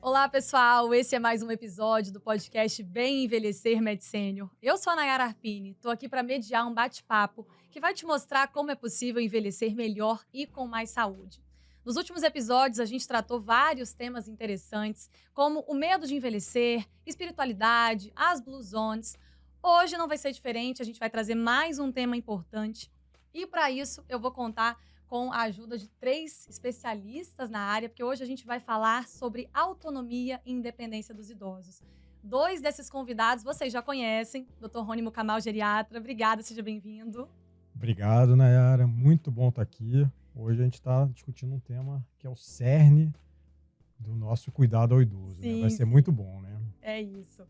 Olá, pessoal! Esse é mais um episódio do podcast Bem Envelhecer MedSenior. Eu sou a Nayara Arpini, estou aqui para mediar um bate-papo que vai te mostrar como é possível envelhecer melhor e com mais saúde. Nos últimos episódios, a gente tratou vários temas interessantes, como o medo de envelhecer, espiritualidade, as Blue Zones. Hoje não vai ser diferente, a gente vai trazer mais um tema importante. E para isso, eu vou contar com a ajuda de 3 especialistas na área, porque hoje a gente vai falar sobre autonomia e independência dos idosos. 2 desses convidados vocês já conhecem, Dr. Rony Mucamal, geriatra. Obrigada, seja bem-vindo. Obrigado, Nayara. Muito bom estar aqui. Hoje a gente está discutindo um tema que é o cerne do nosso cuidado ao idoso, né? Vai Sim, ser muito bom, né? é isso.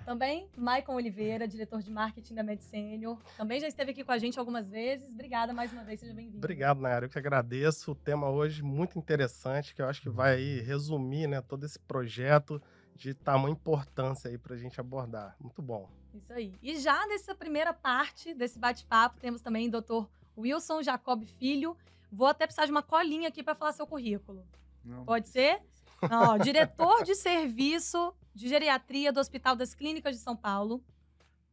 Também, Maicon Oliveira, diretor de marketing da MedSenior. Também já esteve aqui com a gente algumas vezes. Obrigada mais uma vez, seja bem-vindo. Obrigado, Nayara. Eu que agradeço. O tema hoje muito interessante, que eu acho que vai aí resumir, né, todo esse projeto de tamanha importância aí para a gente abordar. Muito bom. Isso aí. E já nessa primeira parte desse bate-papo, temos também o Dr. Wilson Jacob Filho. Vou até precisar de uma colinha aqui para falar seu currículo. Não. Pode ser? Ó, diretor de serviço de geriatria do Hospital das Clínicas de São Paulo,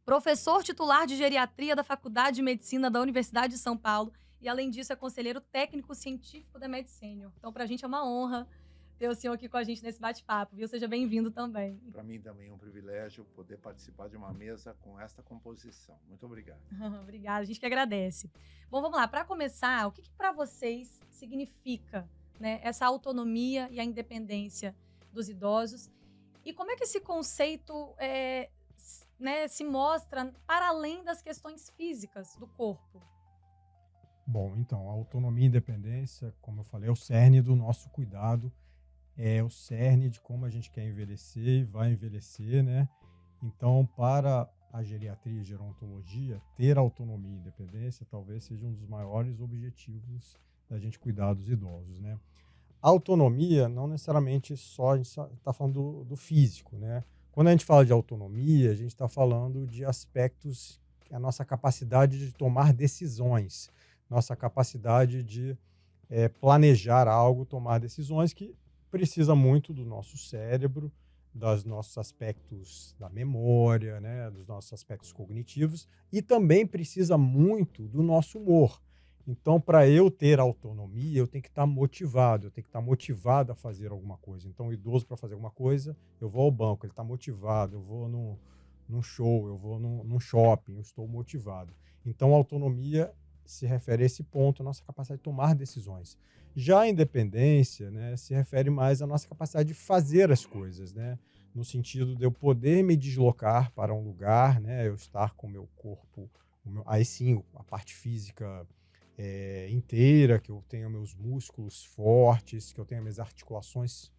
professor titular de geriatria da Faculdade de Medicina da Universidade de São Paulo e, além disso, é conselheiro técnico científico da MedSenior. Então, para a gente é uma honra ter o senhor aqui com a gente nesse bate-papo, viu? Seja bem-vindo também. Para mim também é um privilégio poder participar de uma mesa com esta composição. Muito obrigado. Obrigada, a gente que agradece. Bom, vamos lá. Para começar, o que para vocês significa, né, essa autonomia e a independência dos idosos? E como é que esse conceito né, se mostra para além das questões físicas do corpo? Bom, então, a autonomia e independência, como eu falei, é o cerne do nosso cuidado, é o cerne de como a gente quer envelhecer e vai envelhecer, né? Então, para a geriatria e gerontologia, ter autonomia e independência talvez seja um dos maiores objetivos da gente cuidar dos idosos, né? Autonomia não necessariamente só a gente está falando do físico, né? Quando a gente fala de autonomia, a gente está falando de aspectos, a nossa capacidade de tomar decisões, nossa capacidade de planejar algo, tomar decisões, que precisa muito do nosso cérebro, dos nossos aspectos da memória, né? Dos nossos aspectos cognitivos, e também precisa muito do nosso humor. Então, para eu ter autonomia, eu tenho que estar motivado, eu tenho que estar motivado a fazer alguma coisa. Então, o idoso, para fazer alguma coisa, eu vou ao banco, ele está motivado, eu vou num show, eu vou num shopping, eu estou motivado. Então, a autonomia se refere a esse ponto, a nossa capacidade de tomar decisões. Já a independência, né, se refere mais à nossa capacidade de fazer as coisas, né, no sentido de eu poder me deslocar para um lugar, né, eu estar com o meu corpo, aí sim, a parte física inteira, que eu tenha meus músculos fortes, que eu tenha minhas articulações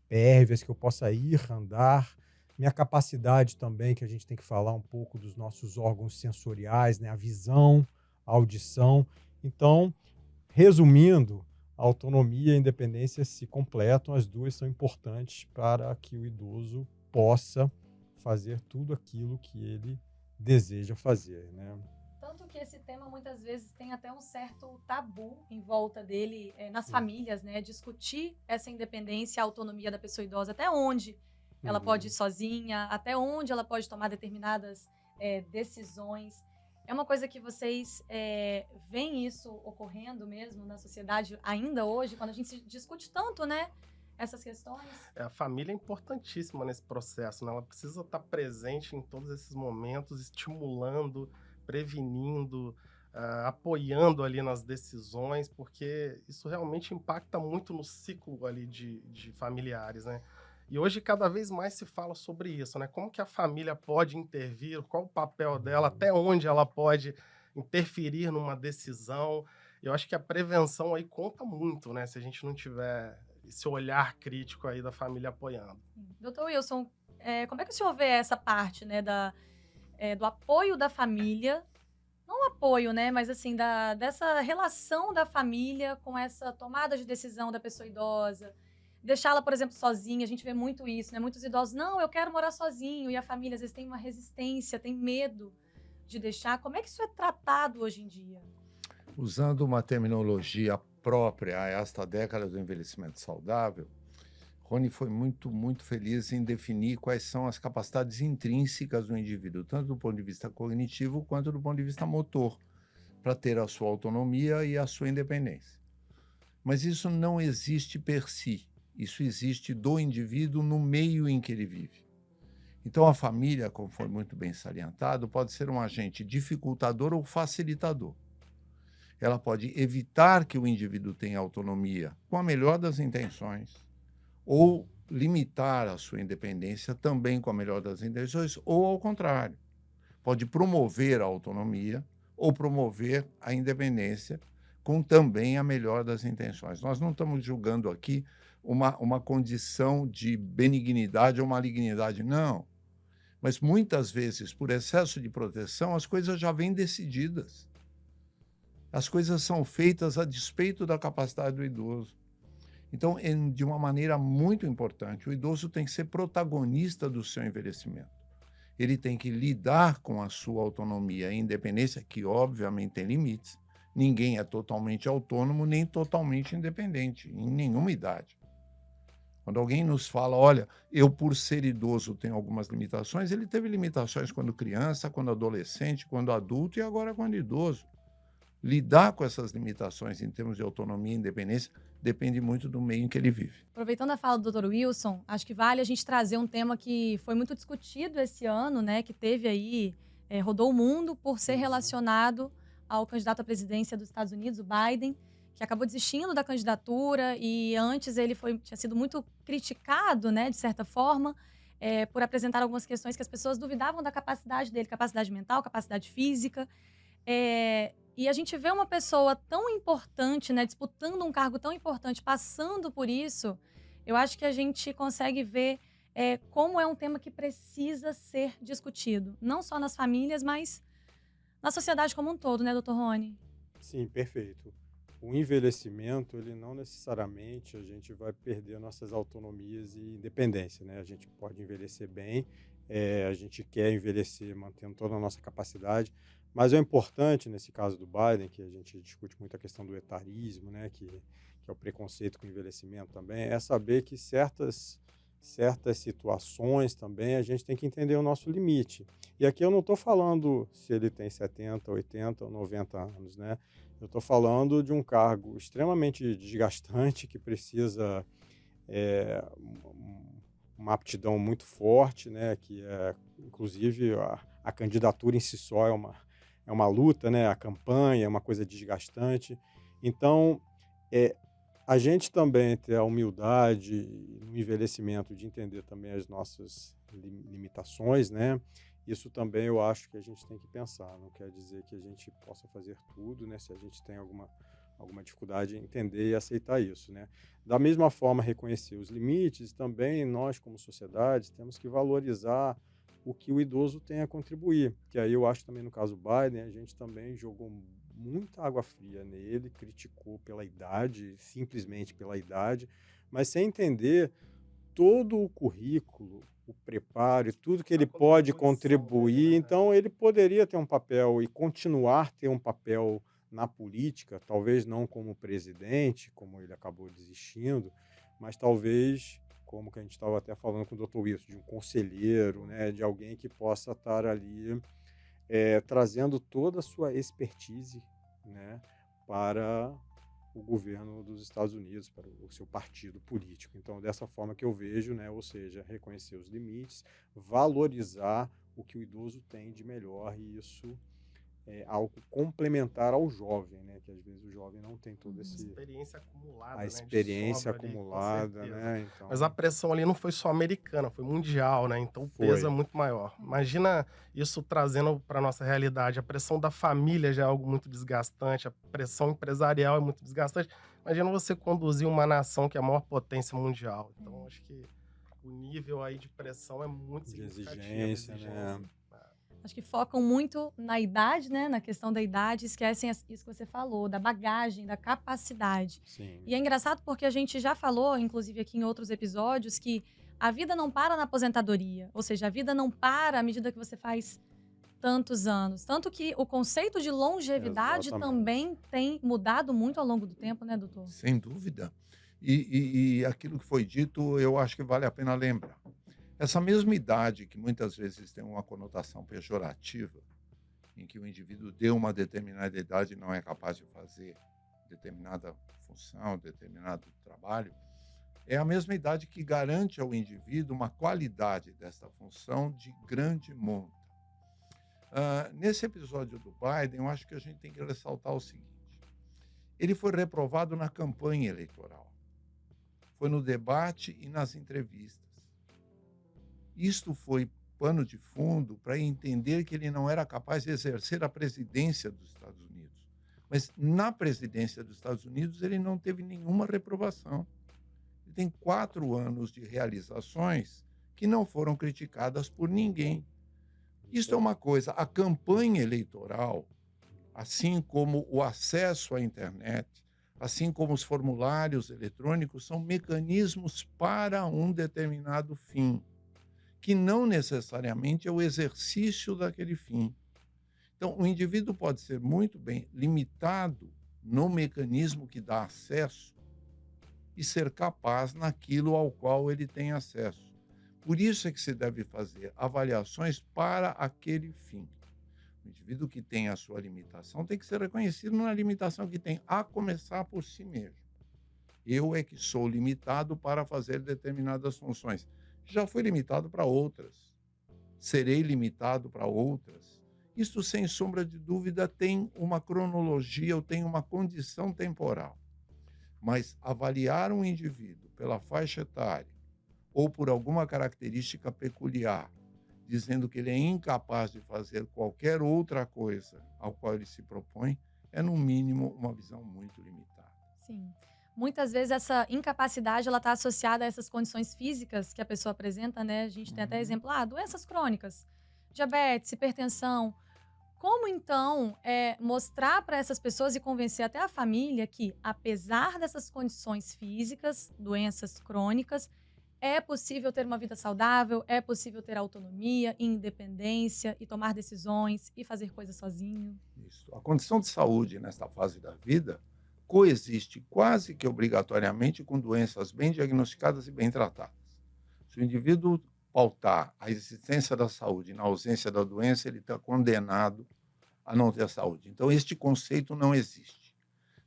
pérvias, que eu possa ir, andar, minha capacidade também, que a gente tem que falar um pouco dos nossos órgãos sensoriais, né, a visão, a audição. Então, resumindo, a autonomia e a independência se completam, as duas são importantes para que o idoso possa fazer tudo aquilo que ele deseja fazer, né? Tanto que esse tema muitas vezes tem até um certo tabu em volta dele nas famílias, né? Discutir essa independência, a autonomia da pessoa idosa, até onde ela pode ir sozinha, até onde ela pode tomar determinadas decisões. É uma coisa que vocês veem isso ocorrendo mesmo na sociedade ainda hoje, quando a gente discute tanto, né? Essas questões? A família é importantíssima nesse processo, né? Ela precisa estar presente em todos esses momentos, estimulando, prevenindo, apoiando ali nas decisões, porque isso realmente impacta muito no ciclo ali de familiares, né? E hoje cada vez mais se fala sobre isso, né? Como que a família pode intervir, qual o papel dela, até onde ela pode interferir numa decisão. Eu acho que a prevenção aí conta muito, né? Se a gente não tiver esse olhar crítico aí da família apoiando. Doutor Wilson, como é que o senhor vê essa parte, né, do apoio da família, não o apoio, né, mas assim, dessa relação da família com essa tomada de decisão da pessoa idosa, deixá-la, por exemplo, sozinha, a gente vê muito isso, né, muitos idosos, não, eu quero morar sozinho, e a família às vezes tem uma resistência, tem medo de deixar. Como é que isso é tratado hoje em dia? Usando uma terminologia própria a esta década do envelhecimento saudável, Rony foi muito feliz em definir quais são as capacidades intrínsecas do indivíduo, tanto do ponto de vista cognitivo quanto do ponto de vista motor, para ter a sua autonomia e a sua independência. Mas isso não existe per si, isso existe do indivíduo no meio em que ele vive. Então a família, como foi muito bem salientado, pode ser um agente dificultador ou facilitador. Ela pode evitar que o indivíduo tenha autonomia com a melhor das intenções, ou limitar a sua independência também com a melhor das intenções, ou ao contrário, pode promover a autonomia ou promover a independência com também a melhor das intenções. Nós não estamos julgando aqui uma condição de benignidade ou malignidade, não. Mas muitas vezes, por excesso de proteção, as coisas já vêm decididas. As coisas são feitas a despeito da capacidade do idoso. Então, de uma maneira muito importante, o idoso tem que ser protagonista do seu envelhecimento. Ele tem que lidar com a sua autonomia e independência, que obviamente tem limites. Ninguém é totalmente autônomo nem totalmente independente, em nenhuma idade. Quando alguém nos fala, olha, eu por ser idoso tenho algumas limitações, ele teve limitações quando criança, quando adolescente, quando adulto e agora quando idoso. Lidar com essas limitações em termos de autonomia e independência depende muito do meio em que ele vive. Aproveitando a fala do Dr. Wilson, acho que vale a gente trazer um tema que foi muito discutido esse ano, né, que teve aí, rodou o mundo por ser relacionado ao candidato à presidência dos Estados Unidos, o Biden, que acabou desistindo da candidatura e antes ele tinha sido muito criticado, né, de certa forma, por apresentar algumas questões que as pessoas duvidavam da capacidade dele, capacidade mental, capacidade física. E a gente vê uma pessoa tão importante, né, disputando um cargo tão importante, passando por isso, eu acho que a gente consegue ver como é um tema que precisa ser discutido. Não só nas famílias, mas na sociedade como um todo, né, doutor Rony? Sim, perfeito. O envelhecimento, ele não necessariamente a gente vai perder nossas autonomias e independência, né? A gente pode envelhecer bem, a gente quer envelhecer mantendo toda a nossa capacidade, mas é importante, nesse caso do Biden, que a gente discute muito a questão do etarismo, né? Que é o preconceito com o envelhecimento também, é saber que certas situações também a gente tem que entender o nosso limite. E aqui eu não estou falando se ele tem 70, 80 ou 90 anos, né? Eu estou falando de um cargo extremamente desgastante que precisa uma aptidão muito forte, né? Que inclusive a candidatura em si só é uma luta, né? A campanha é uma coisa desgastante. Então, a gente também ter a humildade no envelhecimento de entender também as nossas limitações, né? Isso também eu acho que a gente tem que pensar. Não quer dizer que a gente possa fazer tudo, né? Se a gente tem alguma dificuldade em entender e aceitar isso, né? Da mesma forma, reconhecer os limites, também nós, como sociedade, temos que valorizar o que o idoso tem a contribuir. Que aí eu acho também, no caso Biden, a gente também jogou muita água fria nele, criticou pela idade, simplesmente pela idade, mas sem entender todo o currículo, o preparo e tudo que ele pode contribuir. Então, ele poderia ter um papel e continuar a ter um papel na política, talvez não como presidente, como ele acabou desistindo, mas talvez, como que a gente estava até falando com o Dr. Wilson, de um conselheiro, né, de alguém que possa estar ali trazendo toda a sua expertise, né, para o governo dos Estados Unidos, para o seu partido político. Então, dessa forma que eu vejo, né, ou seja, reconhecer os limites, valorizar o que o idoso tem de melhor, e isso é algo complementar ao jovem, né, que às vezes o jovem não tem todo esse... experiência acumulada, a experiência acumulada, ali, né? Então, mas a pressão ali não foi só americana, foi mundial, né? Então o peso é muito maior. Imagina isso trazendo para nossa realidade. A pressão da família já é algo muito desgastante, a pressão empresarial é muito desgastante. Imagina você conduzir uma nação que é a maior potência mundial. Então acho que o nível aí de pressão é muito significativo. Exigência, né? Acho que focam muito na idade, né? Na questão da idade, esquecem isso que você falou, da bagagem, da capacidade. Sim. E é engraçado porque a gente já falou, inclusive aqui em outros episódios, que a vida não para na aposentadoria. Ou seja, a vida não para à medida que você faz tantos anos. Tanto que o conceito de longevidade também tem mudado muito ao longo do tempo, né, doutor? Sem dúvida. E aquilo que foi dito, eu acho que vale a pena lembrar. Essa mesma idade, que muitas vezes tem uma conotação pejorativa, em que o indivíduo de uma determinada idade não é capaz de fazer determinada função, determinado trabalho, é a mesma idade que garante ao indivíduo uma qualidade dessa função de grande monta. Nesse episódio do Biden, eu acho que a gente tem que ressaltar o seguinte: ele foi reprovado na campanha eleitoral, foi no debate e nas entrevistas. Isto foi pano de fundo para entender que ele não era capaz de exercer a presidência dos Estados Unidos. Mas na presidência dos Estados Unidos ele não teve nenhuma reprovação. Ele tem 4 anos de realizações que não foram criticadas por ninguém. Isso é uma coisa. A campanha eleitoral, assim como o acesso à internet, assim como os formulários eletrônicos, são mecanismos para um determinado fim, que não necessariamente é o exercício daquele fim. Então, o indivíduo pode ser muito bem limitado no mecanismo que dá acesso e ser capaz naquilo ao qual ele tem acesso. Por isso é que se deve fazer avaliações para aquele fim. O indivíduo que tem a sua limitação tem que ser reconhecido na limitação que tem, a começar por si mesmo. Eu é que sou limitado para fazer determinadas funções. Já fui limitado para outras. Serei limitado para outras. Isso, sem sombra de dúvida, tem uma cronologia, ou tem uma condição temporal. Mas avaliar um indivíduo pela faixa etária ou por alguma característica peculiar, dizendo que ele é incapaz de fazer qualquer outra coisa ao qual ele se propõe, é, no mínimo, uma visão muito limitada. Sim. Muitas vezes essa incapacidade ela está associada a essas condições físicas que a pessoa apresenta, né? A gente tem até exemplo, doenças crônicas, diabetes, hipertensão. Como então mostrar para essas pessoas e convencer até a família que, apesar dessas condições físicas, doenças crônicas, é possível ter uma vida saudável, é possível ter autonomia, independência e tomar decisões e fazer coisas sozinho? Isso. A condição de saúde nesta fase da vida coexiste quase que obrigatoriamente com doenças bem diagnosticadas e bem tratadas. Se o indivíduo pautar a existência da saúde na ausência da doença, ele está condenado a não ter saúde. Então, este conceito não existe.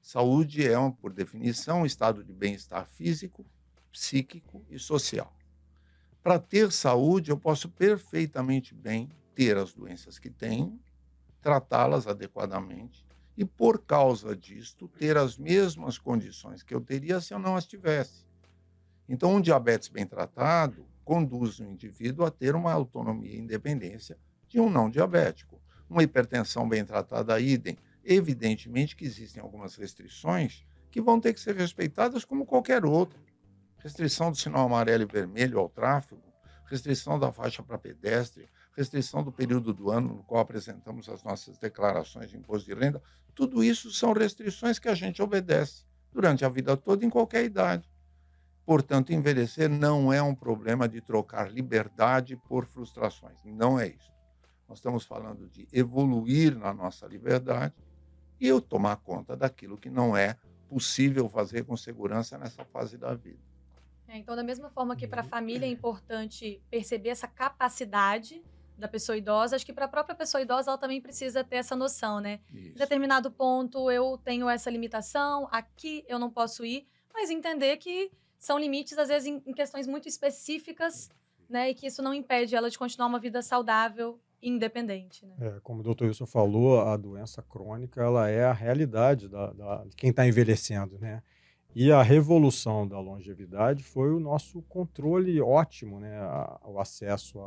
Saúde é, por definição, um estado de bem-estar físico, psíquico e social. Para ter saúde, eu posso perfeitamente bem ter as doenças que tenho, tratá-las adequadamente e, por causa disto, ter as mesmas condições que eu teria se eu não as tivesse. Então, um diabetes bem tratado conduz o indivíduo a ter uma autonomia e independência de um não diabético. Uma hipertensão bem tratada, idem. Evidentemente que existem algumas restrições que vão ter que ser respeitadas como qualquer outra. Restrição do sinal amarelo e vermelho ao tráfego, restrição da faixa para pedestre, restrição do período do ano no qual apresentamos as nossas declarações de imposto de renda. Tudo isso são restrições que a gente obedece durante a vida toda, em qualquer idade. Portanto, envelhecer não é um problema de trocar liberdade por frustrações. Não é isso. Nós estamos falando de evoluir na nossa liberdade e eu tomar conta daquilo que não é possível fazer com segurança nessa fase da vida. Então, da mesma forma que para a família é importante perceber essa capacidade da pessoa idosa, acho que para a própria pessoa idosa ela também precisa ter essa noção, né? Em determinado ponto eu tenho essa limitação, aqui eu não posso ir, mas entender que são limites, às vezes, em questões muito específicas, né? E que isso não impede ela de continuar uma vida saudável e independente, né? Como o doutor Wilson falou, a doença crônica ela é a realidade de quem está envelhecendo, né? E a revolução da longevidade foi o nosso controle ótimo, né? O acesso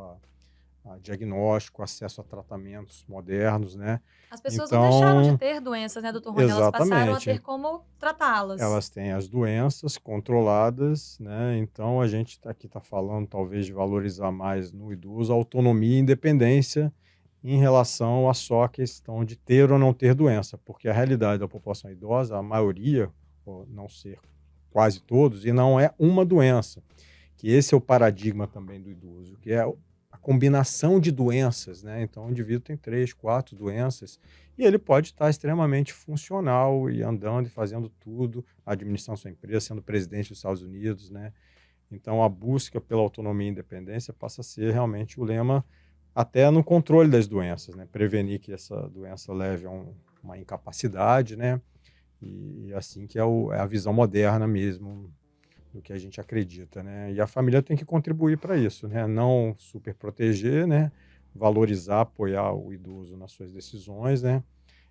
a diagnóstico, acesso a tratamentos modernos, né? As pessoas não deixaram de ter doenças, né, doutor Rony? Elas passaram a ter como tratá-las. Elas têm as doenças controladas, né? Então a gente aqui está falando talvez de valorizar mais no idoso a autonomia e independência em relação a só a questão de ter ou não ter doença, porque a realidade da população idosa, a maioria, ou não ser quase todos, e não é uma doença, que esse é o paradigma também do idoso, que é a combinação de doenças, né? Então, o indivíduo tem 3, 4 doenças e ele pode estar extremamente funcional e andando e fazendo tudo, administrando sua empresa, sendo presidente dos Estados Unidos, né? Então, a busca pela autonomia e independência passa a ser realmente o lema até no controle das doenças, né? Prevenir que essa doença leve a uma incapacidade, né? E assim que é a visão moderna mesmo do que a gente acredita, né? E a família tem que contribuir para isso, né? Não super proteger, né? Valorizar, apoiar o idoso nas suas decisões, né?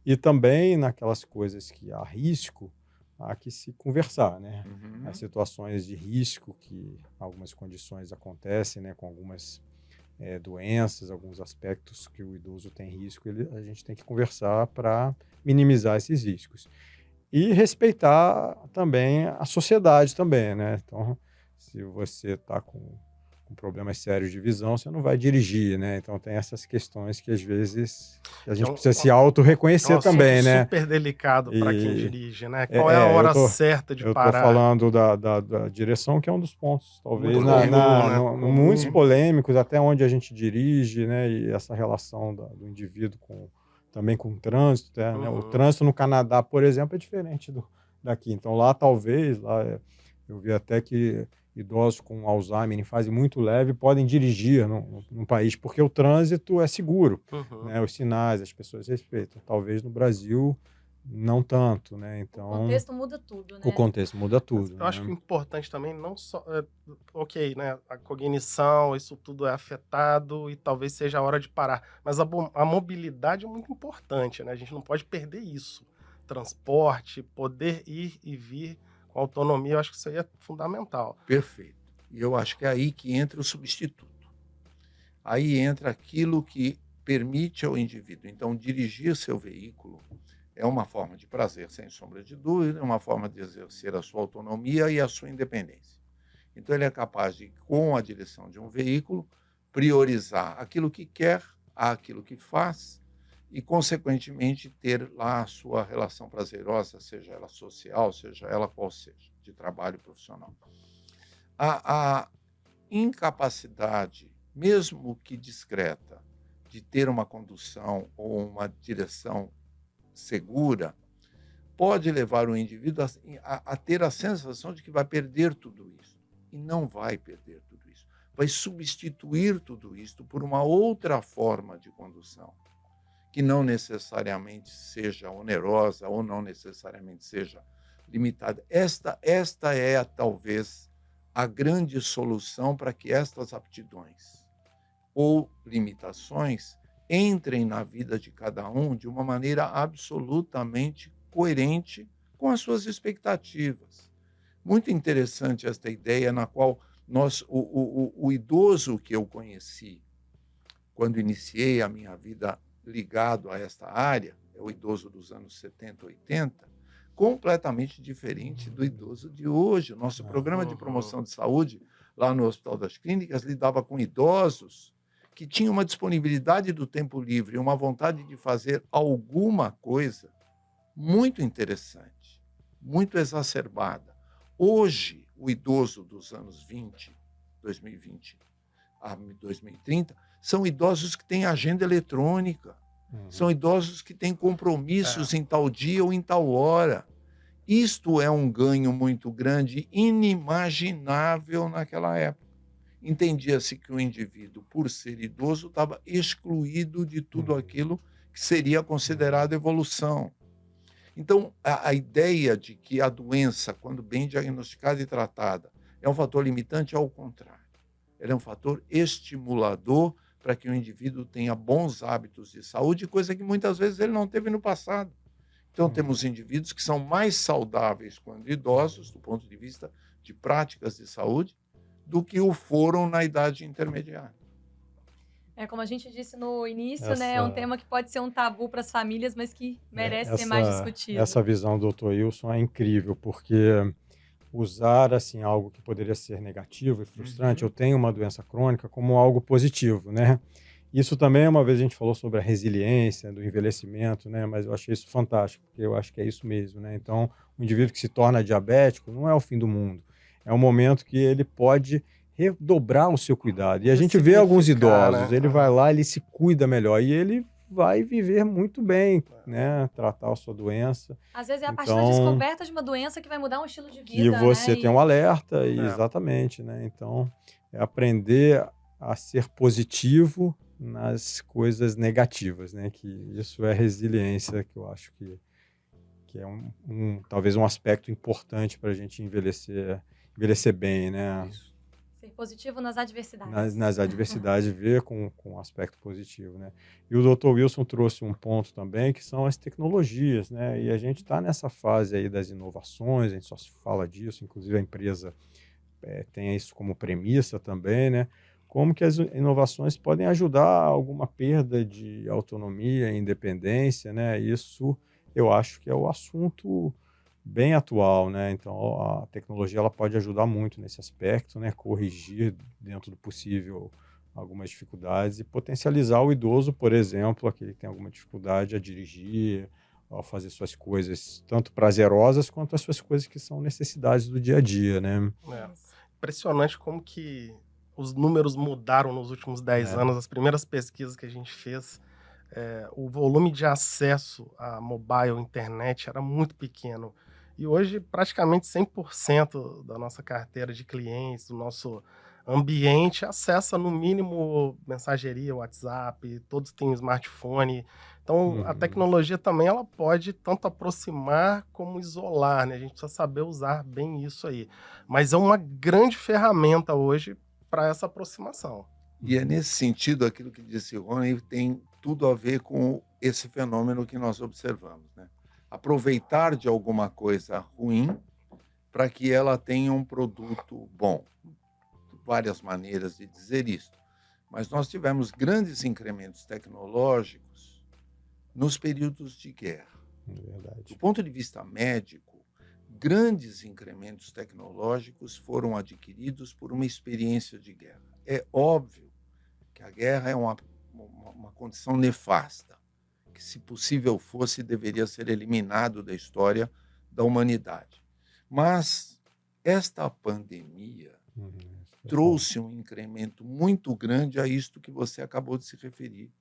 E também naquelas coisas que há risco, há que se conversar, né? As situações de risco que algumas condições acontecem, né? Com algumas doenças, alguns aspectos que o idoso tem risco, a gente tem que conversar para minimizar esses riscos. E respeitar também a sociedade também, né? Então, se você está com problemas sérios de visão, você não vai dirigir, né? Então, tem essas questões que, às vezes, a gente precisa se É um auto-reconhecer também, assunto né? super delicado para quem E, dirige, né? Qual é a eu hora tô, certa de eu tô parar? falando da direção, que é um dos pontos, talvez, Muito comum, né? muitos polêmicos, até onde a gente dirige, né? E essa relação do indivíduo também com o trânsito, né? O trânsito no Canadá, por exemplo, é diferente daqui. Então, lá, talvez, eu vi até que idosos com Alzheimer em fase muito leve podem dirigir no país, porque o trânsito é seguro, né? Os sinais, as pessoas respeitam. Talvez no Brasil não tanto, né? Então, o contexto muda tudo, né? O contexto muda tudo. Eu acho que o importante também não só... ok, né? A cognição, isso tudo é afetado e talvez seja a hora de parar. Mas a mobilidade é muito importante, né? A gente não pode perder isso. Transporte, poder ir e vir com autonomia, eu acho que isso aí é fundamental. Perfeito. E eu acho que é aí que entra o substituto. Aí entra aquilo que permite ao indivíduo, então, dirigir seu veículo é uma forma de prazer, sem sombra de dúvida, é uma forma de exercer a sua autonomia e a sua independência. Então, ele é capaz de, com a direção de um veículo, priorizar aquilo que quer, aquilo que faz, e, consequentemente, ter lá a sua relação prazerosa, seja ela social, seja ela qual seja, de trabalho profissional. A incapacidade, mesmo que discreta, de ter uma condução ou uma direção segura, pode levar o indivíduo a ter a sensação de que vai perder tudo isso. E não vai perder tudo isso. Vai substituir tudo isso por uma outra forma de condução, que não necessariamente seja onerosa ou não necessariamente seja limitada. Esta é, talvez, a grande solução para que estas aptidões ou limitações entrem na vida de cada um de uma maneira absolutamente coerente com as suas expectativas. Muito interessante esta ideia na qual o idoso que eu conheci quando iniciei a minha vida ligado a esta área, é o idoso dos anos 70, 80, completamente diferente do idoso de hoje. O nosso programa de promoção de saúde, lá no Hospital das Clínicas, lidava com idosos que tinham uma disponibilidade do tempo livre, uma vontade de fazer alguma coisa muito interessante, muito exacerbada. Hoje, o idoso dos anos 2020 a 2030, são idosos que têm agenda eletrônica, são idosos que têm compromissos em tal dia ou em tal hora. Isto é um ganho muito grande, inimaginável naquela época. Entendia-se que o indivíduo, por ser idoso, estava excluído de tudo aquilo que seria considerado evolução. Então, a ideia de que a doença, quando bem diagnosticada e tratada, é um fator limitante, é ao contrário. Ela é um fator estimulador para que o indivíduo tenha bons hábitos de saúde, coisa que muitas vezes ele não teve no passado. Então, temos indivíduos que são mais saudáveis quando idosos, do ponto de vista de práticas de saúde, do que o foram na idade intermediária. Como a gente disse no início, né, é um tema que pode ser um tabu para as famílias, mas que merece ser mais discutido. Essa visão do Dr. Wilson é incrível, porque usar assim algo que poderia ser negativo e frustrante, eu tenho uma doença crônica, como algo positivo, né? Isso também, uma vez a gente falou sobre a resiliência, do envelhecimento, né? Mas eu achei isso fantástico, porque eu acho que é isso mesmo, né? Então, o indivíduo que se torna diabético não é o fim do mundo. É um momento que ele pode redobrar o seu cuidado. E a gente vê alguns idosos, né? ele vai lá, ele se cuida melhor e ele vai viver muito bem, né? Tratar a sua doença. Às vezes é a partir da descoberta de uma doença que vai mudar um estilo de vida, E você né? tem um alerta, exatamente, né? Então, é aprender a ser positivo nas coisas negativas, né? Que isso é resiliência, que eu acho que é talvez um aspecto importante para a gente envelhecer bem, né? Isso. Ser positivo nas adversidades. Nas adversidades, ver com um aspecto positivo, né? E o Dr. Wilson trouxe um ponto também, que são as tecnologias, né? E a gente está nessa fase aí das inovações, a gente só se fala disso, inclusive a empresa tem isso como premissa também, né? Como que as inovações podem ajudar a alguma perda de autonomia e independência, né? Isso eu acho que é o assunto bem atual, né? Então a tecnologia ela pode ajudar muito nesse aspecto, né? Corrigir dentro do possível algumas dificuldades e potencializar o idoso, por exemplo, aquele que tem alguma dificuldade a dirigir, a fazer suas coisas tanto prazerosas quanto as suas coisas que são necessidades do dia a dia, né? Impressionante como que os números mudaram nos últimos 10 anos. As primeiras pesquisas que a gente fez, o volume de acesso a mobile, internet, era muito pequeno. E hoje, praticamente 100% da nossa carteira de clientes, do nosso ambiente, acessa no mínimo mensageria, WhatsApp, todos têm smartphone. Então, a tecnologia também ela pode tanto aproximar como isolar, né? A gente precisa saber usar bem isso aí. Mas é uma grande ferramenta hoje para essa aproximação. E é nesse sentido, aquilo que disse o Rony tem tudo a ver com esse fenômeno que nós observamos, né? Aproveitar de alguma coisa ruim para que ela tenha um produto bom. Várias maneiras de dizer isso. Mas nós tivemos grandes incrementos tecnológicos nos períodos de guerra. Verdade. Do ponto de vista médico, grandes incrementos tecnológicos foram adquiridos por uma experiência de guerra. É óbvio que a guerra é uma condição nefasta, que, se possível fosse, deveria ser eliminado da história da humanidade. Mas esta pandemia trouxe um incremento muito grande a isto que você acabou de se referir.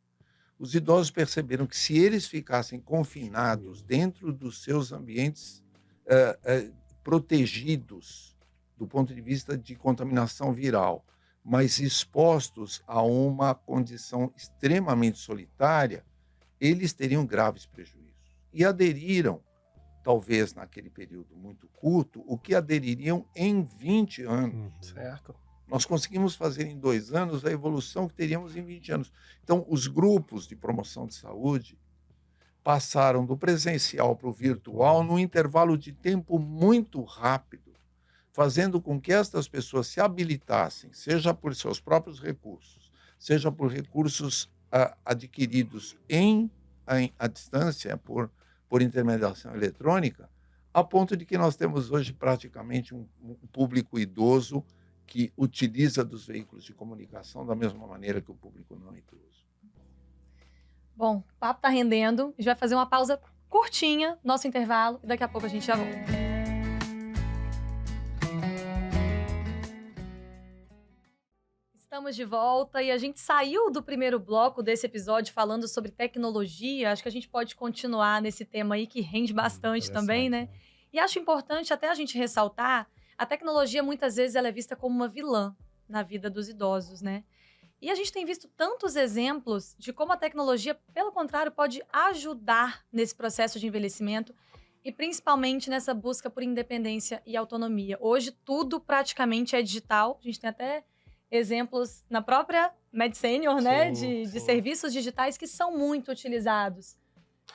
Os idosos perceberam que, se eles ficassem confinados dentro dos seus ambientes protegidos do ponto de vista de contaminação viral, mas expostos a uma condição extremamente solitária, eles teriam graves prejuízos. E aderiram, talvez naquele período muito curto, o que adeririam em 20 anos. Certo. Nós conseguimos fazer em 2 anos a evolução que teríamos em 20 anos. Então, os grupos de promoção de saúde passaram do presencial para o virtual num intervalo de tempo muito rápido, fazendo com que estas pessoas se habilitassem, seja por seus próprios recursos, seja por recursos adquiridos à distância, por intermediação eletrônica, a ponto de que nós temos hoje praticamente um público idoso que utiliza dos veículos de comunicação da mesma maneira que o público não idoso. Bom, o papo tá rendendo. A gente vai fazer uma pausa curtinha, nosso intervalo, e daqui a pouco a gente já volta. Estamos de volta e a gente saiu do primeiro bloco desse episódio falando sobre tecnologia. Acho que a gente pode continuar nesse tema aí que rende bastante também, né? E acho importante até a gente ressaltar, a tecnologia muitas vezes ela é vista como uma vilã na vida dos idosos, né? E a gente tem visto tantos exemplos de como a tecnologia, pelo contrário, pode ajudar nesse processo de envelhecimento e principalmente nessa busca por independência e autonomia. Hoje tudo praticamente é digital. A gente tem até exemplos na própria MedSenior, né? De serviços digitais que são muito utilizados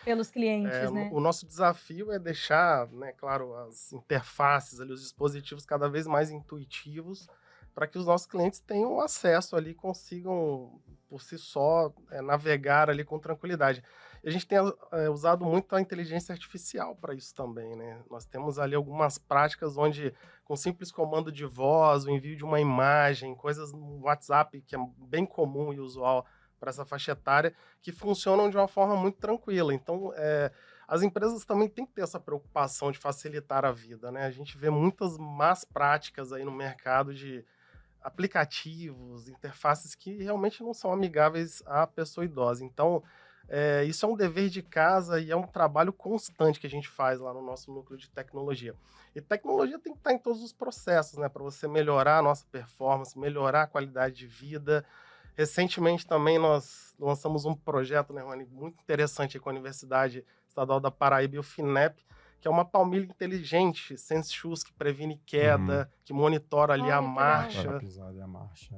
pelos clientes, né? O nosso desafio é deixar, né, claro, as interfaces, ali, os dispositivos cada vez mais intuitivos para que os nossos clientes tenham acesso ali, consigam, por si só, navegar ali com tranquilidade. E a gente tem usado muito a inteligência artificial para isso também, né? Nós temos ali algumas práticas onde, com simples comando de voz, o envio de uma imagem, coisas no WhatsApp, que é bem comum e usual para essa faixa etária, que funcionam de uma forma muito tranquila. Então, as empresas também têm que ter essa preocupação de facilitar a vida, né? A gente vê muitas más práticas aí no mercado de aplicativos, interfaces que realmente não são amigáveis à pessoa idosa. Então, isso é um dever de casa e é um trabalho constante que a gente faz lá no nosso núcleo de tecnologia. E tecnologia tem que estar em todos os processos, né, para você melhorar a nossa performance, melhorar a qualidade de vida. Recentemente também nós lançamos um projeto, né, Rony, muito interessante com a Universidade Estadual da Paraíba e o FINEP, que é uma palmilha inteligente, Sense Shoes, que previne queda, que monitora ali a Olha, que legal. Para a marcha. pisada e a marcha.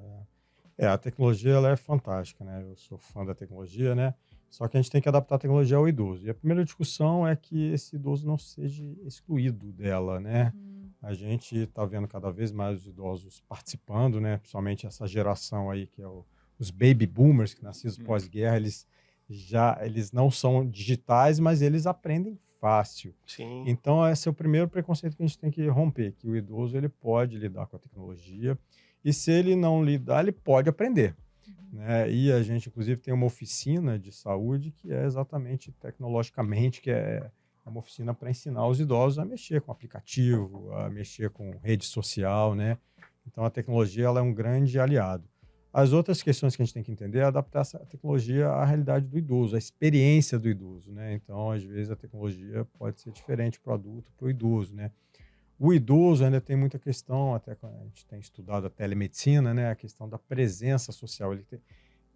A tecnologia ela é fantástica, né? Eu sou fã da tecnologia, né? Só que a gente tem que adaptar a tecnologia ao idoso. E a primeira discussão é que esse idoso não seja excluído dela, né? A gente está vendo cada vez mais os idosos participando, né? Principalmente essa geração aí que é os baby boomers, que nascidos pós-guerra, eles não são digitais, mas eles aprendem fácil. Sim. Então, esse é o primeiro preconceito que a gente tem que romper, que o idoso ele pode lidar com a tecnologia e se ele não lidar, ele pode aprender. Né? E a gente, inclusive, tem uma oficina de saúde que é exatamente tecnologicamente, que é uma oficina para ensinar os idosos a mexer com aplicativo, a mexer com rede social, né? Então, a tecnologia ela é um grande aliado. As outras questões que a gente tem que entender é adaptar essa tecnologia à realidade do idoso, à experiência do idoso, né? Então, às vezes, a tecnologia pode ser diferente para o adulto, para o idoso, né? O idoso ainda tem muita questão, até quando a gente tem estudado a telemedicina, né? A questão da presença social.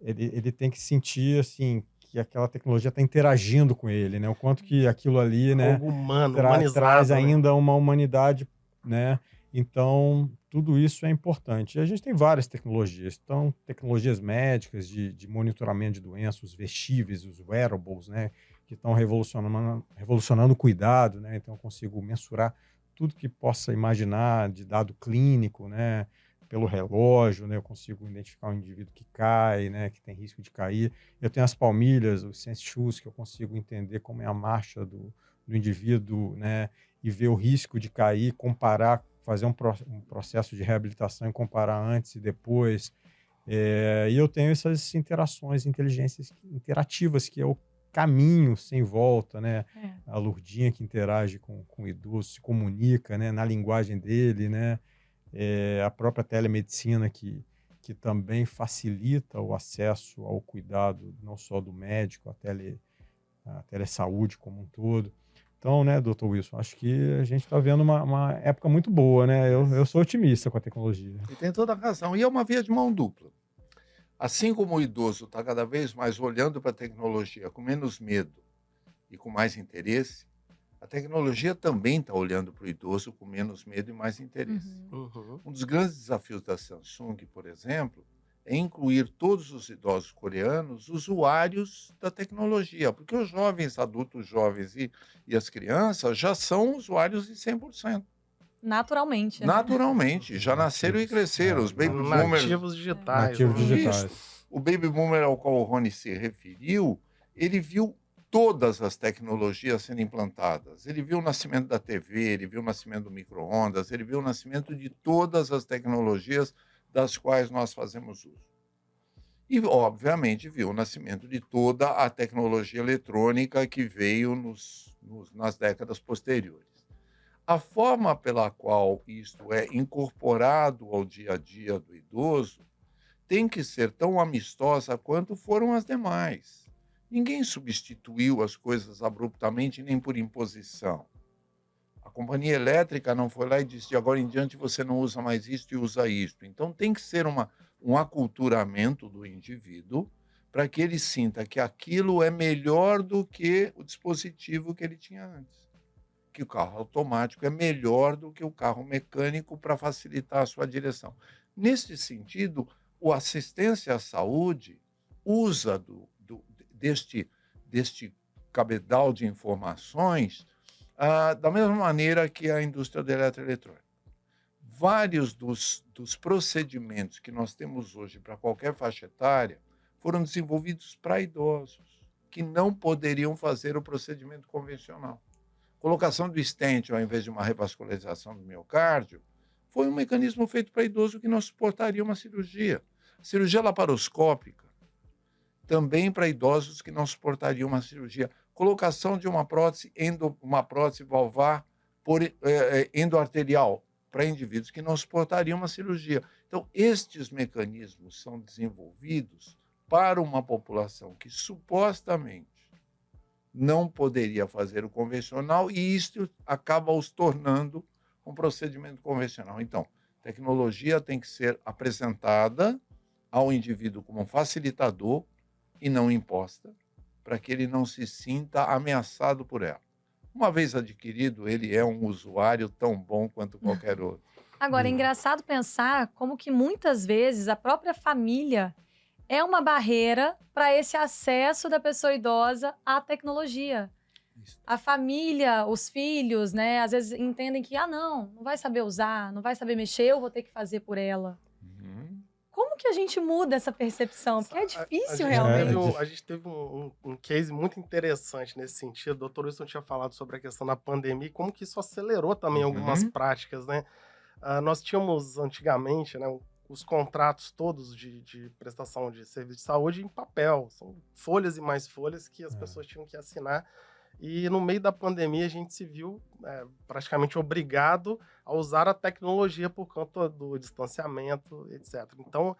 Ele tem que sentir, assim, que aquela tecnologia está interagindo com ele, né? O quanto que aquilo ali, né? Algo humano, humanizado, traz né? ainda uma humanidade, né? Então, tudo isso é importante. E a gente tem várias tecnologias. Então, tecnologias médicas de monitoramento de doenças, os vestíveis, os wearables, né? Que estão revolucionando o cuidado, né? Então, eu consigo mensurar tudo que possa imaginar de dado clínico, né? Pelo relógio, né? Eu consigo identificar um indivíduo que cai, né? Que tem risco de cair. Eu tenho as palmilhas, os Sense Shoes, que eu consigo entender como é a marcha do indivíduo, né? E ver o risco de cair, comparar, fazer um processo de reabilitação e comparar antes e depois. E eu tenho essas interações, inteligências interativas, que é o caminho sem volta, né? A Lurdinha que interage com o idoso, se comunica, né? Na linguagem dele, né? A própria telemedicina que também facilita o acesso ao cuidado, não só do médico, a telesaúde como um todo. Então, né, doutor Wilson, acho que a gente está vendo uma época muito boa, né? Eu sou otimista com a tecnologia. E tem toda a razão. E é uma via de mão dupla. Assim como o idoso está cada vez mais olhando para a tecnologia com menos medo e com mais interesse, a tecnologia também está olhando para o idoso com menos medo e mais interesse. Um dos grandes desafios da Samsung, por exemplo, é incluir todos os idosos coreanos usuários da tecnologia, porque os jovens, adultos jovens e as crianças já são usuários de 100%. Naturalmente. Naturalmente, já nasceram e cresceram. Os baby boomers... Nativos digitais. Nativos né? digitais. Isso. O baby boomer ao qual o Rony se referiu, ele viu todas as tecnologias sendo implantadas. Ele viu o nascimento da TV, ele viu o nascimento do micro-ondas, ele viu o nascimento de todas as tecnologias das quais nós fazemos uso. E, obviamente, viu o nascimento de toda a tecnologia eletrônica que veio nas décadas posteriores. A forma pela qual isto é incorporado ao dia a dia do idoso tem que ser tão amistosa quanto foram as demais. Ninguém substituiu as coisas abruptamente nem por imposição. A companhia elétrica não foi lá e disse: de agora em diante você não usa mais isto e usa isto. Então tem que ser um aculturamento do indivíduo para que ele sinta que aquilo é melhor do que o dispositivo que ele tinha antes. Que o carro automático é melhor do que o carro mecânico para facilitar a sua direção. Nesse sentido, o assistência à saúde usa deste cabedal de informações da mesma maneira que a indústria da eletroeletrônica. Vários dos procedimentos que nós temos hoje para qualquer faixa etária foram desenvolvidos para idosos, que não poderiam fazer o procedimento convencional. Colocação do stent ao invés de uma revascularização do miocárdio foi um mecanismo feito para idoso que não suportaria uma cirurgia. Cirurgia laparoscópica, também para idosos que não suportariam uma cirurgia. Colocação de uma prótese valvar endoarterial para indivíduos que não suportariam uma cirurgia. Então, estes mecanismos são desenvolvidos para uma população que supostamente não poderia fazer o convencional e isso acaba os tornando um procedimento convencional. Então, tecnologia tem que ser apresentada ao indivíduo como um facilitador e não imposta, para que ele não se sinta ameaçado por ela. Uma vez adquirido, ele é um usuário tão bom quanto qualquer outro. Agora, é engraçado pensar como que muitas vezes a própria família é uma barreira para esse acesso da pessoa idosa à tecnologia. A família, os filhos, né, às vezes entendem que, não vai saber usar, não vai saber mexer, eu vou ter que fazer por ela. Como que a gente muda essa percepção? Porque é difícil realmente. A gente teve um case muito interessante nesse sentido. O doutor Wilson tinha falado sobre a questão da pandemia e como que isso acelerou também algumas práticas, né? Nós tínhamos antigamente, né, os contratos todos de prestação de serviço de saúde em papel. São folhas e mais folhas que as pessoas tinham que assinar. E no meio da pandemia a gente se viu praticamente obrigado a usar a tecnologia por conta do distanciamento, etc. Então,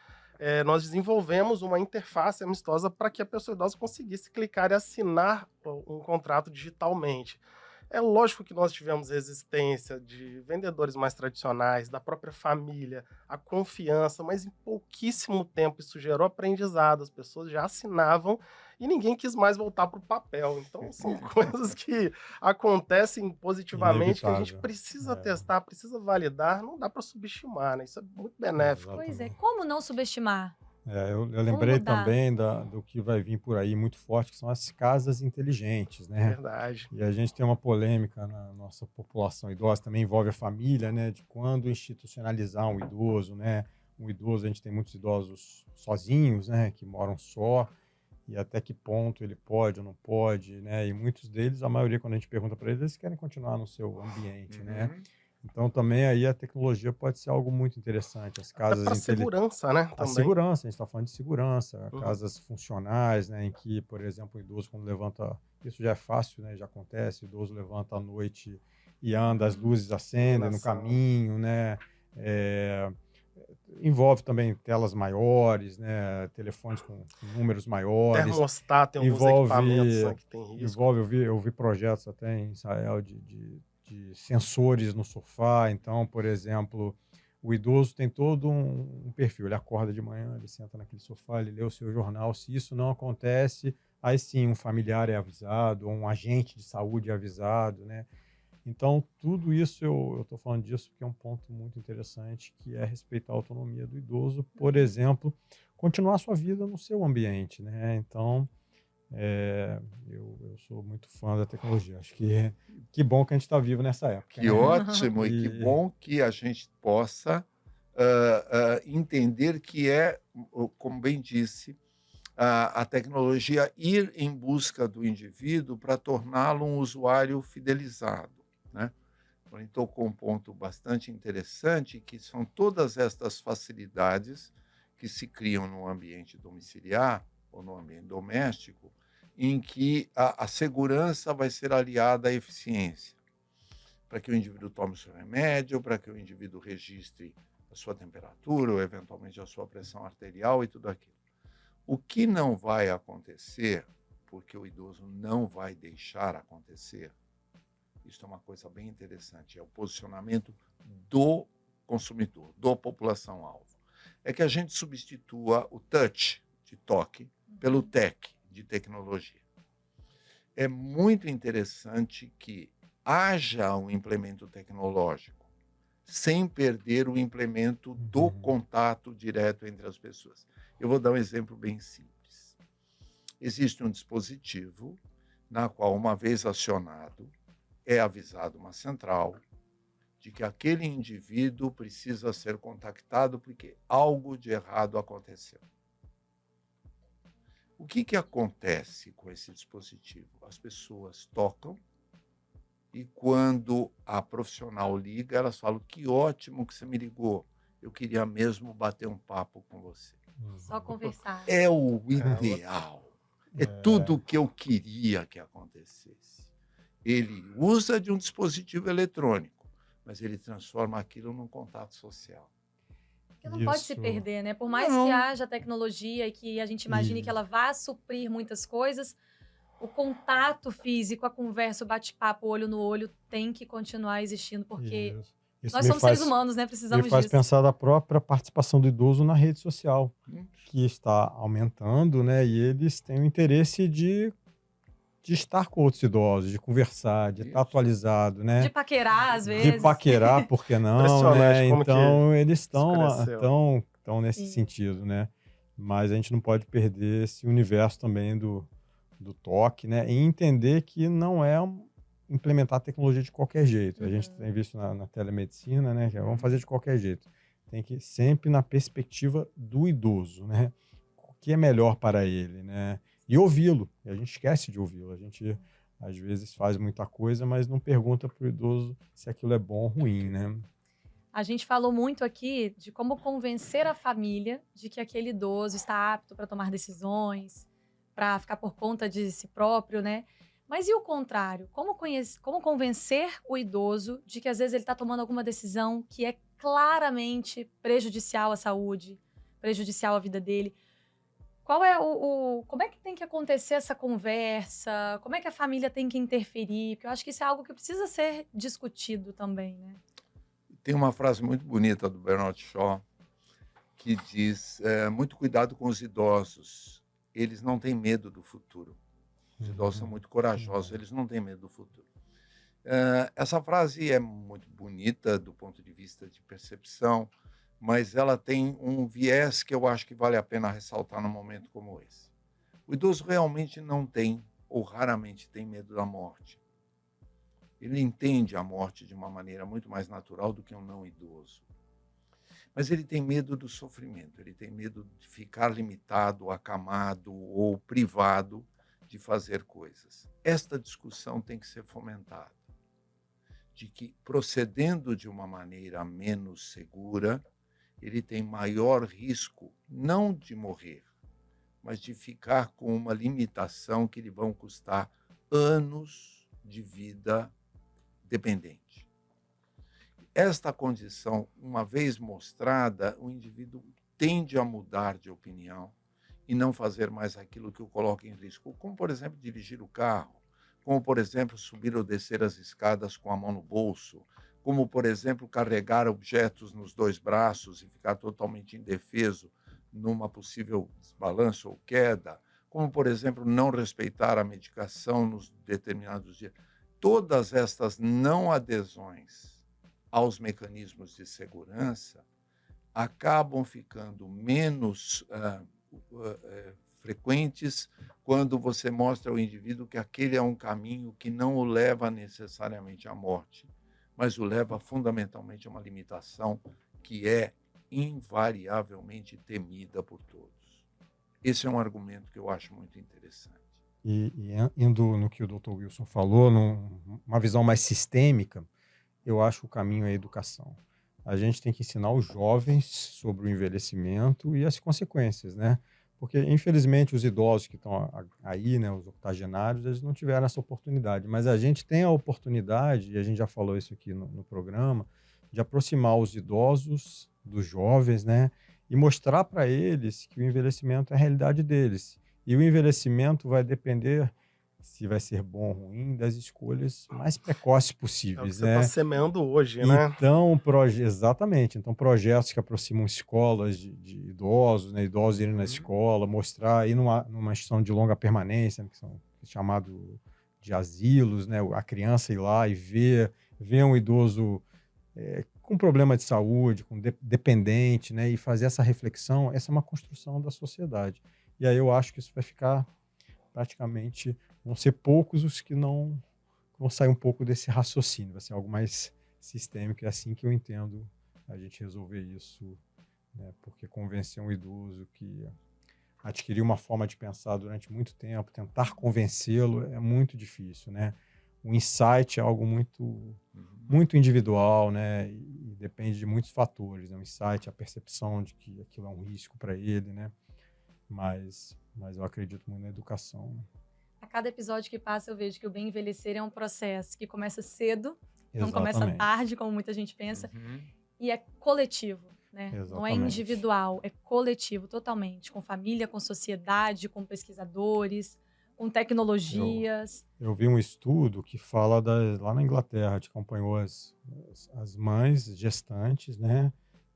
nós desenvolvemos uma interface amistosa para que a pessoa idosa conseguisse clicar e assinar um contrato digitalmente. É lógico que nós tivemos resistência de vendedores mais tradicionais, da própria família, a confiança, mas em pouquíssimo tempo isso gerou aprendizado, as pessoas já assinavam e ninguém quis mais voltar para o papel. Então, são coisas que acontecem positivamente, que a gente precisa testar, precisa validar, não dá para subestimar, né? Isso é muito benéfico. Pois é, como não subestimar? Eu lembrei também do que vai vir por aí muito forte, que são as casas inteligentes, né? Verdade. E a gente tem uma polêmica na nossa população idosa, também envolve a família, né? De quando institucionalizar um idoso, né? Um idoso, a gente tem muitos idosos sozinhos, né? Que moram só, e até que ponto ele pode ou não pode, né? E muitos deles, a maioria, quando a gente pergunta para eles, eles querem continuar no seu ambiente, né? Então, também aí a tecnologia pode ser algo muito interessante. As casas para segurança, né? A segurança, a gente está falando de segurança. Casas funcionais, né? Em que, por exemplo, o idoso, quando levanta... Isso já é fácil, né? Já acontece. O idoso levanta à noite e anda, as luzes acendem no caminho, né? Envolve também telas maiores, né? Telefones com números maiores. Termostato tem alguns equipamentos, né, que tem risco. Eu vi projetos até em Israel de sensores no sofá. Então, por exemplo, o idoso tem todo um perfil. Ele acorda de manhã, ele senta naquele sofá, ele lê o seu jornal. Se isso não acontece, aí sim um familiar é avisado, ou um agente de saúde é avisado, né? Então, tudo isso, eu estou falando disso porque é um ponto muito interessante, que é respeitar a autonomia do idoso. Por exemplo, continuar a sua vida no seu ambiente, né? Então, eu sou muito fã da tecnologia. Acho que bom que a gente está vivo nessa época. Que ótimo e que bom que a gente possa entender que como bem disse, a tecnologia ir em busca do indivíduo para torná-lo um usuário fidelizado, né? Ele tocou um ponto bastante interessante, que são todas estas facilidades que se criam no ambiente domiciliar ou no ambiente doméstico, em que a segurança vai ser aliada à eficiência, para que o indivíduo tome o seu remédio, para que o indivíduo registre a sua temperatura ou, eventualmente, a sua pressão arterial e tudo aquilo. O que não vai acontecer, porque o idoso não vai deixar acontecer, isso é uma coisa bem interessante, é o posicionamento do consumidor, da população-alvo. É que a gente substitua o touch, de toque, pelo tech, de tecnologia. É muito interessante que haja um implemento tecnológico sem perder o implemento do contato direto entre as pessoas. Eu vou dar um exemplo bem simples. Existe um dispositivo na qual, uma vez acionado, é avisado uma central de que aquele indivíduo precisa ser contactado porque algo de errado aconteceu. O que acontece com esse dispositivo? As pessoas tocam e, quando a profissional liga, elas falam: que ótimo que você me ligou, eu queria mesmo bater um papo com você. Só conversar. É o ideal. É tudo o que eu queria que acontecesse. Ele usa de um dispositivo eletrônico, mas ele transforma aquilo num contato social. Porque não pode se Isso. perder, né? Por mais que haja tecnologia e que a gente imagine que ela vá suprir muitas coisas, o contato físico, a conversa, o bate-papo, olho no olho, tem que continuar existindo, porque Isso nós me somos faz, seres humanos, né? me Precisamos faz disso. pensar da própria participação do idoso na rede social, que está aumentando, né? E eles têm o interesse de estar com outros idosos, de conversar, de estar Isso. atualizado, De né? paquerar, às De vezes. paquerar, por que não, Impressionante né? como que Então, eles isso estão cresceu. nesse Sim. sentido, né? Mas a gente não pode perder esse universo também do toque, né? E entender que não é implementar a tecnologia de qualquer jeito. A gente tem visto na telemedicina, né? Que vamos fazer de qualquer jeito. Tem que ir sempre na perspectiva do idoso, né? O que é melhor para ele, né? E ouvi-lo. E a gente esquece de ouvi-lo. A gente, às vezes, faz muita coisa, mas não pergunta para o idoso se aquilo é bom ou ruim, né? A gente falou muito aqui de como convencer a família de que aquele idoso está apto para tomar decisões, para ficar por conta de si próprio, né? Mas e o contrário? Como convencer o idoso de que às vezes ele está tomando alguma decisão que é claramente prejudicial à saúde, prejudicial à vida dele? Qual é como é que tem que acontecer essa conversa? Como é que a família tem que interferir? Porque eu acho que isso é algo que precisa ser discutido também, né? Tem uma frase muito bonita do Bernard Shaw que diz: muito cuidado com os idosos, eles não têm medo do futuro. Os idosos são muito corajosos, eles não têm medo do futuro. Essa frase é muito bonita do ponto de vista de percepção, mas ela tem um viés que eu acho que vale a pena ressaltar num momento como esse. O idoso realmente não tem, ou raramente tem, medo da morte. Ele entende a morte de uma maneira muito mais natural do que um não idoso. Mas ele tem medo do sofrimento, ele tem medo de ficar limitado, acamado ou privado de fazer coisas. Esta discussão tem que ser fomentada, de que, procedendo de uma maneira menos segura, ele tem maior risco, não de morrer, mas de ficar com uma limitação que lhe vão custar anos de vida dependente. Esta condição, uma vez mostrada, o indivíduo tende a mudar de opinião e não fazer mais aquilo que o coloca em risco, como, por exemplo, dirigir o carro, como, por exemplo, subir ou descer as escadas com a mão no bolso, como, por exemplo, carregar objetos nos dois braços e ficar totalmente indefeso numa possível desbalanço ou queda, como, por exemplo, não respeitar a medicação nos determinados dias. Todas estas não adesões aos mecanismos de segurança acabam ficando menos frequentes quando você mostra ao indivíduo que aquele é um caminho que não o leva necessariamente à morte, mas o leva fundamentalmente a uma limitação que é invariavelmente temida por todos. Esse é um argumento que eu acho muito interessante. E indo no que o Dr. Wilson falou, numa visão mais sistêmica, eu acho que o caminho é a educação. A gente tem que ensinar os jovens sobre o envelhecimento e as consequências, né? Porque, infelizmente, os idosos que estão aí, né, os octogenários, eles não tiveram essa oportunidade. Mas a gente tem a oportunidade, e a gente já falou isso aqui no programa, de aproximar os idosos dos jovens, né? E mostrar para eles que o envelhecimento é a realidade deles. E o envelhecimento vai depender, se vai ser bom ou ruim, das escolhas mais precoces É o que possíveis, você está né? semeando hoje, né? Então, exatamente. Então, projetos que aproximam escolas de idosos, né? Idosos irem na escola, mostrar, ir numa instituição de longa permanência, né? Que são chamados de asilos, né? A criança ir lá e ver um idoso com problema de saúde, com dependente, né? E fazer essa reflexão, essa é uma construção da sociedade. E aí eu acho que isso vai ficar praticamente, vão ser poucos os que não vão sair um pouco desse raciocínio, vai ser algo mais sistêmico, é assim que eu entendo a gente resolver isso, né? Porque convencer um idoso que adquiriu uma forma de pensar durante muito tempo, tentar convencê-lo é muito difícil, né? O insight é algo muito individual, né? E depende de muitos fatores, né? O insight, a percepção de que aquilo é um risco para ele, né? Mas eu acredito muito na educação. A cada episódio que passa, eu vejo que o bem envelhecer é um processo que começa cedo Não começa Exatamente. tarde, como muita gente pensa. Uhum. E é coletivo, né? Não é Exatamente. individual, é coletivo, totalmente. Com família, com sociedade, com pesquisadores, com tecnologias. Eu vi um estudo que fala lá na Inglaterra, que acompanhou as mães gestantes, né?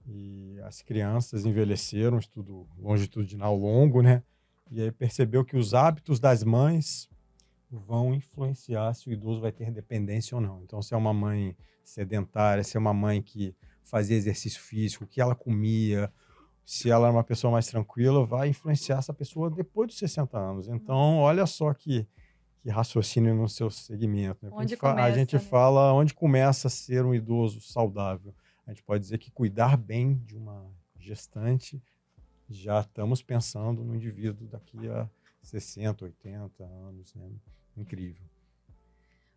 E as crianças envelheceram, um estudo longitudinal longo, né? E aí percebeu que os hábitos das mães vão influenciar se o idoso vai ter dependência ou não. Então, se é uma mãe sedentária, se é uma mãe que fazia exercício físico, o que ela comia, se ela é uma pessoa mais tranquila, vai influenciar essa pessoa depois dos 60 anos. Então, olha só que raciocínio no seu segmento. Né? Onde A gente começa, né? fala onde começa a ser um idoso saudável. A gente pode dizer que cuidar bem de uma gestante, já estamos pensando no indivíduo daqui a 60, 80 anos. Né? Incrível.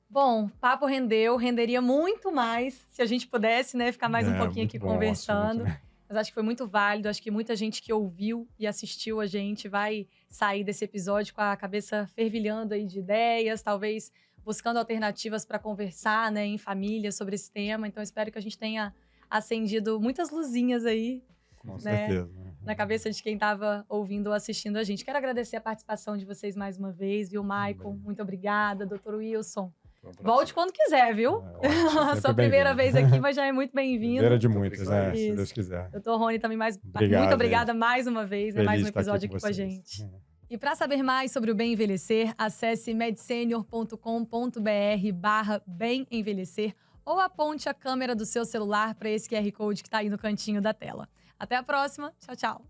Bom, papo renderia muito mais se a gente pudesse, né, ficar mais um pouquinho muito aqui bom o conversando. assunto, né? Mas acho que foi muito válido, acho que muita gente que ouviu e assistiu a gente vai sair desse episódio com a cabeça fervilhando aí de ideias, talvez buscando alternativas para conversar, né, em família sobre esse tema. Então, espero que a gente tenha acendido muitas luzinhas aí, Com né, certeza. na cabeça de quem estava ouvindo ou assistindo a gente. Quero agradecer a participação de vocês mais uma vez, viu, Michael? Muito obrigada, doutor Wilson. Volte quando quiser, viu? Sua primeira vez aqui, mas já é muito bem-vindo. Primeira de muitas, né? Se Isso. Deus quiser. Doutor Rony, também Obrigado, muito obrigada mais uma vez, né? Mais um Feliz de estar episódio aqui com a vocês. gente. E para saber mais sobre o Bem Envelhecer, acesse medsenior.com.br/bem envelhecer ou aponte a câmera do seu celular para esse QR Code que está aí no cantinho da tela. Até a próxima. Tchau, tchau.